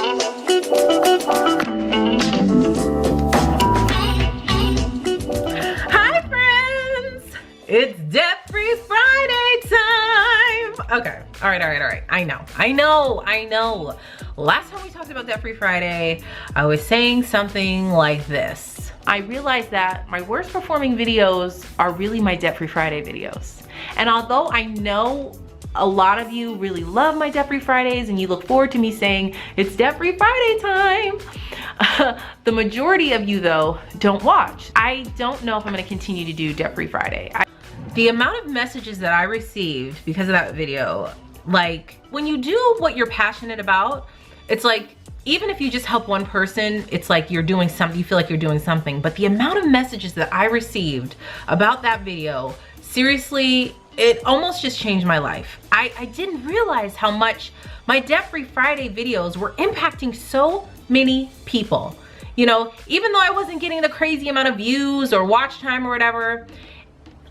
Hi friends! It's Debt-Free Friday time! Okay, all right. I know. Last time we talked about Debt-Free Friday, I was saying something like this. I realized that my worst performing videos are really my Debt-Free Friday videos. And although I know a lot of you really love my Debt-Free Fridays and you look forward to me saying, it's Debt-Free Friday time, the majority of you though don't watch. I don't know if I'm gonna continue to do Debt-Free Friday. The amount of messages that I received because of that video, like when you do what you're passionate about, it's like, even if you just help one person, it's like you're doing something, you feel like you're doing something. But the amount of messages that I received about that video, seriously, it almost just changed my life. I didn't realize how much my Debt-Free Friday videos were impacting so many people. You know, even though I wasn't getting the crazy amount of views or watch time or whatever,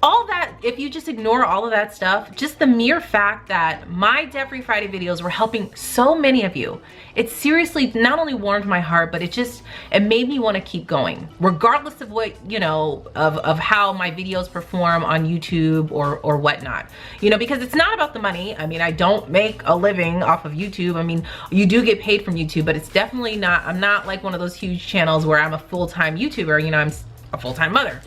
all that, if you just ignore all of that stuff, just the mere fact that my Debt-Free Friday videos were helping so many of you, it seriously not only warmed my heart, but it made me want to keep going, regardless of what, you know, of how my videos perform on YouTube or whatnot. You know, because it's not about the money. I mean, I don't make a living off of YouTube. I mean, you do get paid from YouTube, but it's definitely not, I'm not like one of those huge channels where I'm a full-time YouTuber, you know, I'm a full-time mother.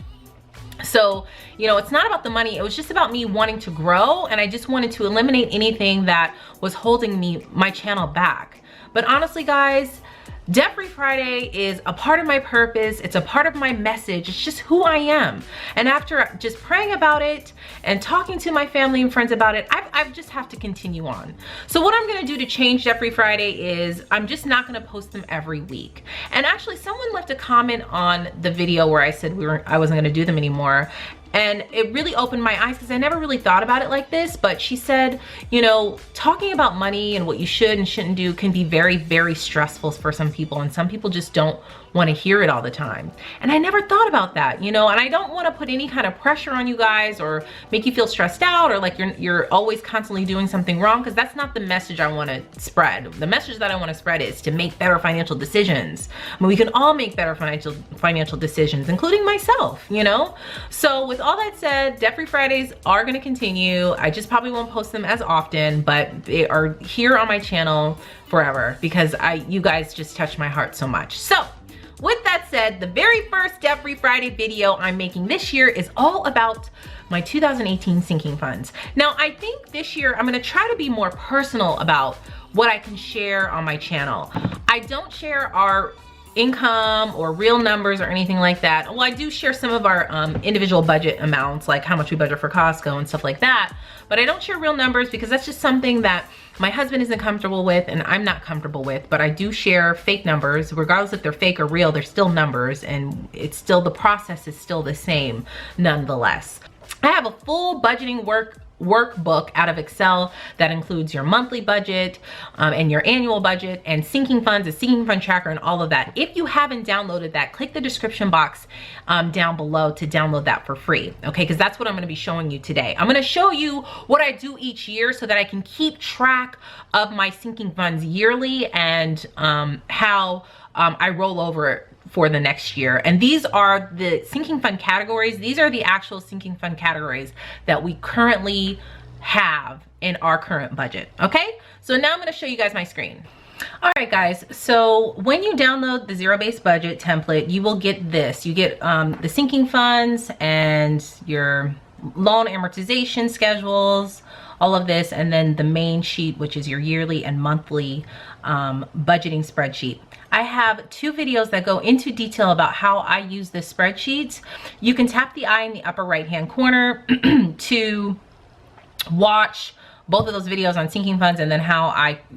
So, you know, it's not about the money. It was just about me wanting to grow, and I just wanted to eliminate anything that was holding my channel back. But honestly, guys, Debt-Free Friday is a part of my purpose. It's a part of my message. It's just who I am. And after just praying about it and talking to my family and friends about it, I just have to continue on. So what I'm gonna do to change Debt-Free Friday is I'm just not gonna post them every week. And actually someone left a comment on the video where I said I wasn't gonna do them anymore. And it really opened my eyes because I never really thought about it like this, but she said, you know, talking about money and what you should and shouldn't do can be very, very stressful for some people, and some people just don't want to hear it all the time. And I never thought about that, you know, and I don't want to put any kind of pressure on you guys or make you feel stressed out or like you're always constantly doing something wrong, because that's not the message I want to spread. The message that I want to spread is to make better financial decisions. I mean, we can all make better financial decisions, including myself, you know? So with all that said, Debt-Free Fridays are going to continue. I just probably won't post them as often, but they are here on my channel forever because you guys just touch my heart so much. So with that said, the very first Debt-Free Friday video I'm making this year is all about my 2018 sinking funds. Now, I think this year I'm gonna try to be more personal about what I can share on my channel. I don't share our income or real numbers or anything like that. Well, I do share some of our individual budget amounts, like how much we budget for Costco and stuff like that, but I don't share real numbers because that's just something that my husband isn't comfortable with and I'm not comfortable with. But I do share fake numbers, regardless if they're fake or real, they're still numbers, and it's still, the process is still the same nonetheless. I have a full budgeting workbook out of Excel that includes your monthly budget and your annual budget and sinking funds, a sinking fund tracker, and all of that. If you haven't downloaded that, click the description box down below to download that for free, okay? Because that's what I'm going to be showing you today. I'm going to show you what I do each year so that I can keep track of my sinking funds yearly and how I roll over for the next year. And these are the sinking fund categories. These are the actual sinking fund categories that we currently have in our current budget. Okay, so now I'm going to show you guys my screen. All right, guys, so when you download the zero-based budget template, you will get this. You get the sinking funds and your loan amortization schedules, all of this, and then the main sheet, which is your yearly and monthly budgeting spreadsheet. I have two videos that go into detail about how I use this spreadsheet. You can tap the eye in the upper right hand corner to watch both of those videos on sinking funds and then how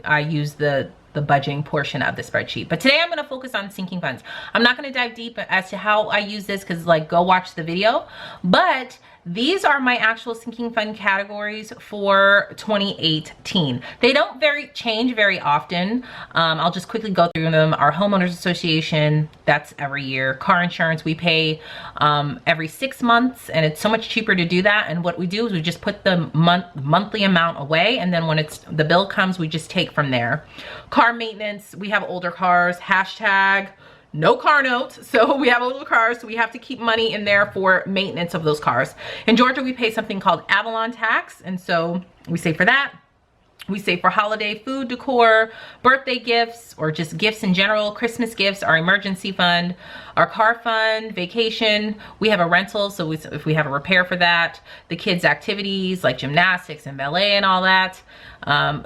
I use the budgeting portion of the spreadsheet. But today I'm going to focus on sinking funds. I'm not going to dive deep as to how I use this because, like, go watch the video. But these are my actual sinking fund categories for 2018. They don't change very often. I'll just quickly go through them. Our homeowners association, that's every year. Car insurance, we pay every 6 months, and it's so much cheaper to do that. And what we do is we just put the monthly amount away, and then when the bill comes, we just take from there. Car maintenance, we have older cars, hashtag no car notes. So we have older cars, so we have to keep money in there for maintenance of those cars. In Georgia, we pay something called Avalon tax, and so we save for that. We save for holiday food decor, birthday gifts, or just gifts in general, Christmas gifts, our emergency fund, our car fund, vacation. We have a rental, so if we have a repair for that, the kids' activities like gymnastics and ballet and all that.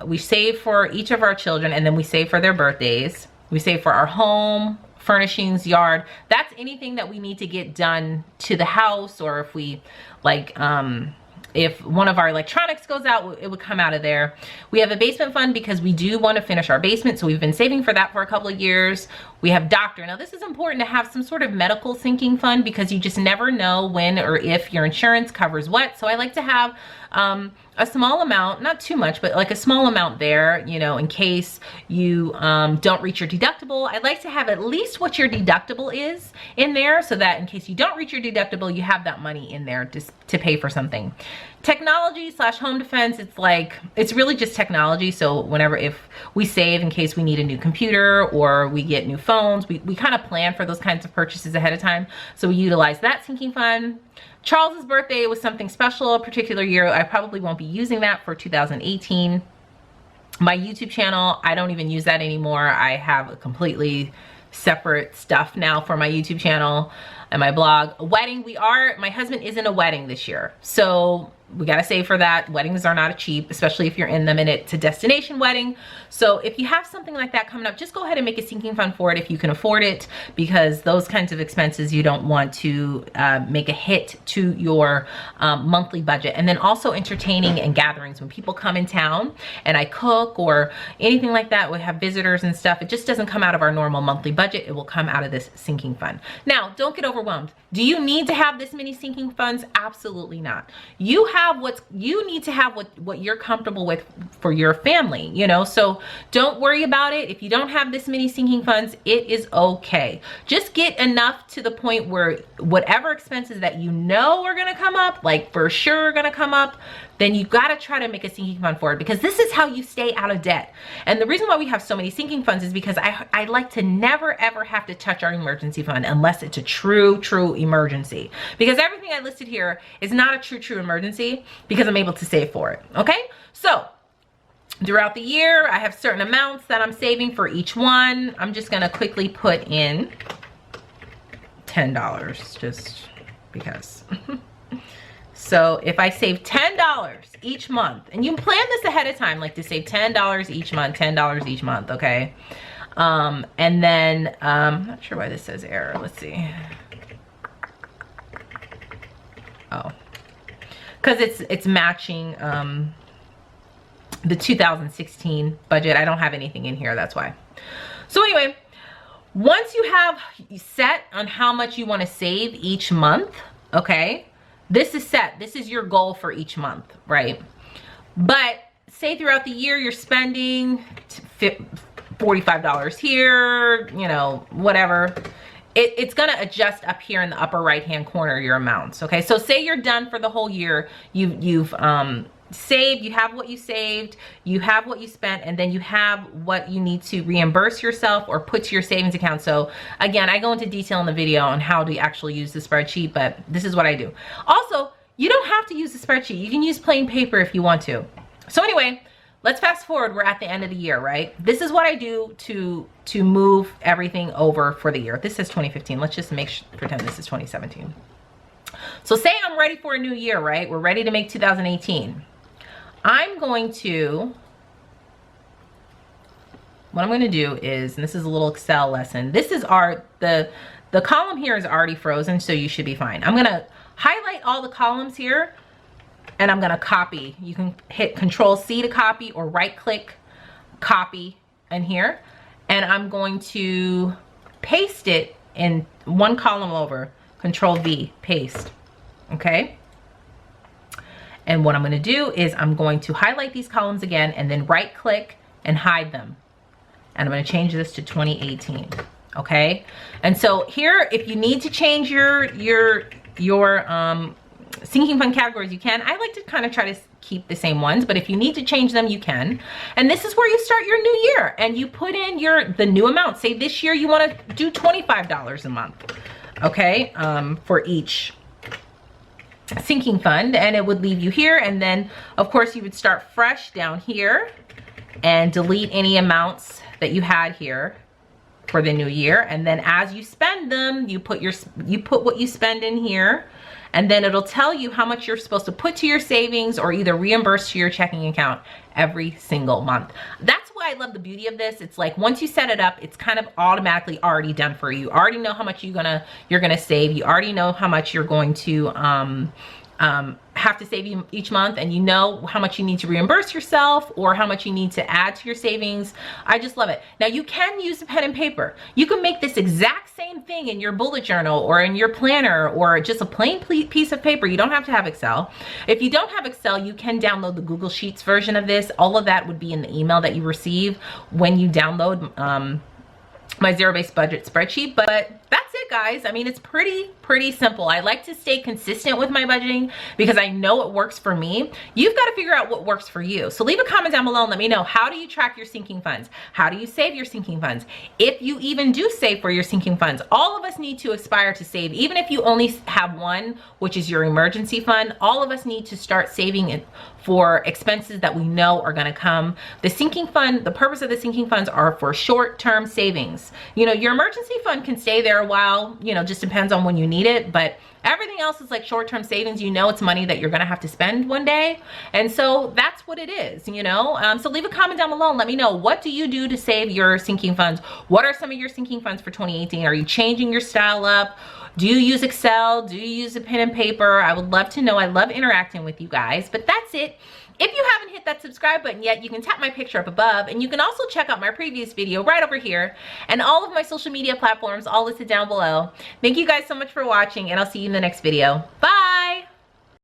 We save for each of our children, and then we save for their birthdays. We save for our home, furnishings, yard. That's anything that we need to get done to the house, or if we like if one of our electronics goes out, it would come out of there. We have a basement fund because we do want to finish our basement, so we've been saving for that for a couple of years. We have doctor. Now this is important to have some sort of medical sinking fund because you just never know when or if your insurance covers what. So I like to have a small amount, not too much, but like a small amount there, you know, in case you don't reach your deductible. I'd like to have at least what your deductible is in there, so that in case you don't reach your deductible, you have that money in there just to pay for something. Technology / home defense, it's really just technology. So if we save in case we need a new computer or we get new phones, we kind of plan for those kinds of purchases ahead of time. So we utilize that sinking fund. Charles's birthday was something special, a particular year. I probably won't be using that for 2018. My YouTube channel, I don't even use that anymore. I have a completely separate stuff now for my YouTube channel and my blog. A wedding, my husband is in a wedding this year, so we got to save for that. Weddings are not cheap, especially if you're in them and it's a destination wedding. So if you have something like that coming up, just go ahead and make a sinking fund for it if you can afford it, because those kinds of expenses you don't want to make a hit to your monthly budget. And then also entertaining and gatherings. When people come in town and I cook or anything like that, we have visitors and stuff, it just doesn't come out of our normal monthly budget. It will come out of this sinking fund. Now, don't get overwhelmed. Do you need to have this many sinking funds? Absolutely not. You need to have what you're comfortable with for your family, you know. So don't worry about it. If you don't have this many sinking funds, it is okay. Just get enough to the point where whatever expenses that you know are going to come up, like for sure are going to come up, then you got to try to make a sinking fund for it, because this is how you stay out of debt. And the reason why we have so many sinking funds is because I like to never ever have to touch our emergency fund unless it's a true emergency, because everything I listed here is not a true emergency, because I'm able to save for it. Okay, so throughout the year I have certain amounts that I'm saving for each one. I'm just gonna quickly put in $10 just because. So if I save $10 each month, and you plan this ahead of time, like to save $10 each month, $10 each month, okay? And then, I'm not sure why this says error. Let's see. Oh, because it's matching the 2016 budget. I don't have anything in here, that's why. So anyway, once you have set on how much you want to save each month, okay? This is set. This is your goal for each month, right? But say throughout the year you're spending $45 here, you know, whatever. It's gonna adjust up here in the upper right-hand corner, your amounts, okay? So say you're done for the whole year. You've saved, you have what you saved, you have what you spent, and then you have what you need to reimburse yourself or put to your savings account. So again, I go into detail in the video on how to actually use the spreadsheet, but this is what I do. Also, you don't have to use the spreadsheet. You can use plain paper if you want to. So anyway, let's fast forward. We're at the end of the year, right? This is what I do to move everything over for the year. This says 2015. Let's just pretend this is 2017. So say I'm ready for a new year, right? We're ready to make 2018. What I'm going to do is, and this is a little Excel lesson. This is the column here is already frozen, so you should be fine. I'm going to highlight all the columns here, and I'm going to copy. You can hit Control-C to copy, or right-click, copy in here. And I'm going to paste it in one column over. Control-V, paste. Okay? And what I'm gonna do is I'm going to highlight these columns again and then right click and hide them. And I'm gonna change this to 2018, okay? And so here, if you need to change your sinking fund categories, you can. I like to kind of try to keep the same ones, but if you need to change them, you can. And this is where you start your new year and you put in the new amount. Say this year you wanna do $25 a month, okay? For each sinking fund, and it would leave you here. And then of course you would start fresh down here and delete any amounts that you had here for the new year. And then as you spend them, you put what you spend in here, and then it'll tell you how much you're supposed to put to your savings or either reimburse to your checking account every single month. That's why I love the beauty of this. It's like once you set it up, it's kind of automatically already done for you. You already know how much you're gonna save. You already know how much you're going to have to save each month, and you know how much you need to reimburse yourself or how much you need to add to your savings. I just love it. Now you can use a pen and paper. You can make this exact same thing in your bullet journal or in your planner or just a plain piece of paper. You don't have to have Excel. If you don't have Excel, you can download the Google Sheets version of this. All of that would be in the email that you receive when you download my zero-based budget spreadsheet. But that's it, guys. I mean, it's pretty simple. I like to stay consistent with my budgeting because I know it works for me. You've got to figure out what works for you. So leave a comment down below and let me know, how do you track your sinking funds? How do you save your sinking funds? If you even do save for your sinking funds, all of us need to aspire to save. Even if you only have one, which is your emergency fund, all of us need to start saving it for expenses that we know are going to come. The sinking fund, the purpose of the sinking funds are for short-term savings. You know, your emergency fund can stay there a while, you know, just depends on when you need it, but everything else is like short-term savings. You know, it's money that you're going to have to spend one day. And so that's what it is, you know. So leave a comment down below and let me know, what do you do to save your sinking funds? What are some of your sinking funds for 2018? Are you changing your style up? Do you use Excel? Do you use a pen and paper? I would love to know. I love interacting with you guys, but that's it. If you haven't hit that subscribe button yet, you can tap my picture up above, and you can also check out my previous video right over here, and all of my social media platforms all listed down below. Thank you guys so much for watching, and I'll see you in the next video. Bye.